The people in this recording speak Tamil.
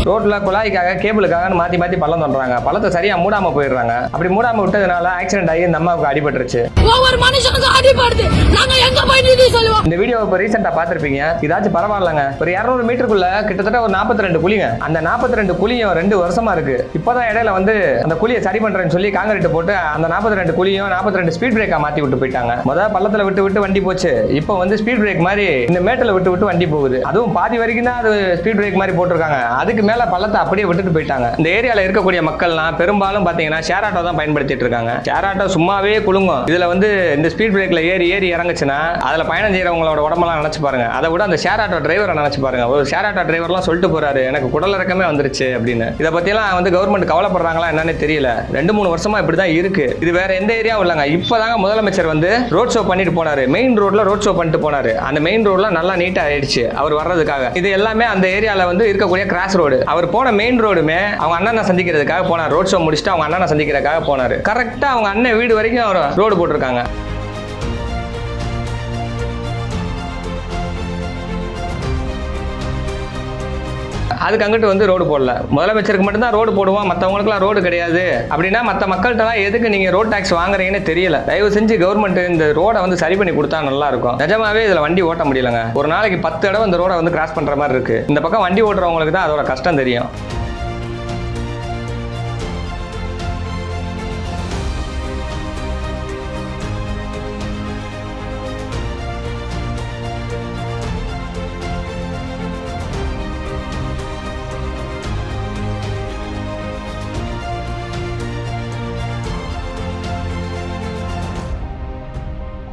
ரோட்ல குழாய்க்காக கேபிளுக்காக மாத்தி மாத்தி பள்ளம் தோன்றாங்க. பள்ளத்தை சரியா மூடாம போயிடுறாங்க. அப்படி மூடாம விட்டதுனால ஆக்சிடென்ட் ஆகி இந்த அம்மாவுக்கு அடிபட்டுருச்சு. ஒவ்வொரு மனுஷனுக்கும் அடிபடுது. நாங்க எங்க போய் நிதி சொல்லுவோம்? இந்த வீடியோ இப்ப ரீசெண்டா பாத்திருப்பீங்க. இதாச்சும் பரவாயில்லங்க. ஒரு 200 மீட்டருக்குள்ள கிட்டத்தட்ட ஒரு 42 குழிங்க. அந்த 42 குழியும் 2 வருஷமா இருக்கு. இப்பதான் இடையில வந்து அந்த குழியை சரி பண்றேன்னு சொல்லி காங்கிரீட் போட்டு அந்த 42 குழியும் 42 ஸ்பீட் பிரேக்கா மாத்தி விட்டு போயிட்டாங்க. முதல்ல பள்ளத்துல விட்டு விட்டு வண்டி போச்சு. இப்போ வந்து ஸ்பீட் பிரேக் மாதிரி இந்த மேட்டல விட்டு விட்டு வண்டி போகுது. அதுவும் பாதி வரைக்கும் தான் அது ஸ்பீட் பிரேக் மாதிரி போட்டிருக்காங்க. அதுக்கு மேல பள்ளத்தை அப்படியே விட்டுட்டு போயிட்டாங்க. இந்த ஏரியால இருக்கக்கூடிய மக்கள்லாம் பெரும்பாலும் பாத்தீங்கன்னா ஷேர் ஆட்டோ தான் பயன்படுத்திட்டு இருக்காங்க. ஷேர் ஆட்டோ சும்மாவே குலுங்கும். இதுல வந்து இந்த ஸ்பீட் பிரேக்ல ஏறி ஏறி இறங்குச்சுன்னா அதுல பயணம் செய்யறவங்களோட உடம்பெல்லாம் நினைச்சு பாருங்க. அதை விட அந்த ஷேர் ஆட்டோ டிரைவரை நினைச்சு பாருங்க. ஒரு ஷேர் ஆட்டோ டிரைவர்லாம் சொல்லிட்டு போறாரு, எனக்கு குடல் இறக்கமே வந்துருச்சு அப்படின்னு. இதை பத்தியெல்லாம் வந்து கவர்மெண்ட் கவலைப்படுறாங்களா என்னன்னு தெரியல. 2-3 வருஷமா இப்படிதான் இருக்கு. இது வேற எந்த ஏரியாவும் இல்லைங்க. இப்பதாங்க முதலமைச்சர் வந்து ரோட் ஷோ பண்ணிட்டு போனாரு. மெயின் ரோட்ல ரோட் ஷோ பண்ணிட்டு போனாரு. அந்த மெயின் ரோட்ல நல்லா நீட்டா ஆயிடுச்சு அவர் வர்றதுக்காக. இது எல்லாமே அந்த ஏரியால வந்து இருக்கக்கூடிய கிராஸ் ரோடு. அவர் போன மெயின் ரோடுமே அவங்க அண்ணனை சந்திக்கிறதுக்காக போனார். ரோட் ஷோ முடிச்சுட்டு அவங்க அண்ணனை சந்திக்கிறதுக்காக போனாரு. கரெக்டா அவங்க அண்ணன் வீடு வரைக்கும் அவர் ரோடு போட்டிருக்காங்க. அதுக்கு அங்கிட்டு வந்து ரோடு போடல. முதலமைச்சருக்கு மட்டும்தான் ரோடு போடுவோம், மற்றவங்களுக்குலாம் ரோடு கிடையாது அப்படின்னா மற்ற மக்கள்கிட்டலாம் எதுக்கு நீங்க ரோட் டாக்ஸ் வாங்குறீங்கன்னு தெரியல. தயவு செஞ்சு கவர்மெண்ட் இந்த ரோடை வந்து சரி பண்ணி கொடுத்தா நல்லா இருக்கும். நிஜமாவே இதுல வண்டி ஓட்ட முடியலங்க. ஒரு நாளைக்கு 10 தடவை இந்த ரோடை வந்து கிராஸ் பண்ற மாதிரி இருக்கு. இந்த பக்கம் வண்டி ஓட்டுறவங்களுக்கு தான் அதோட கஷ்டம் தெரியும்.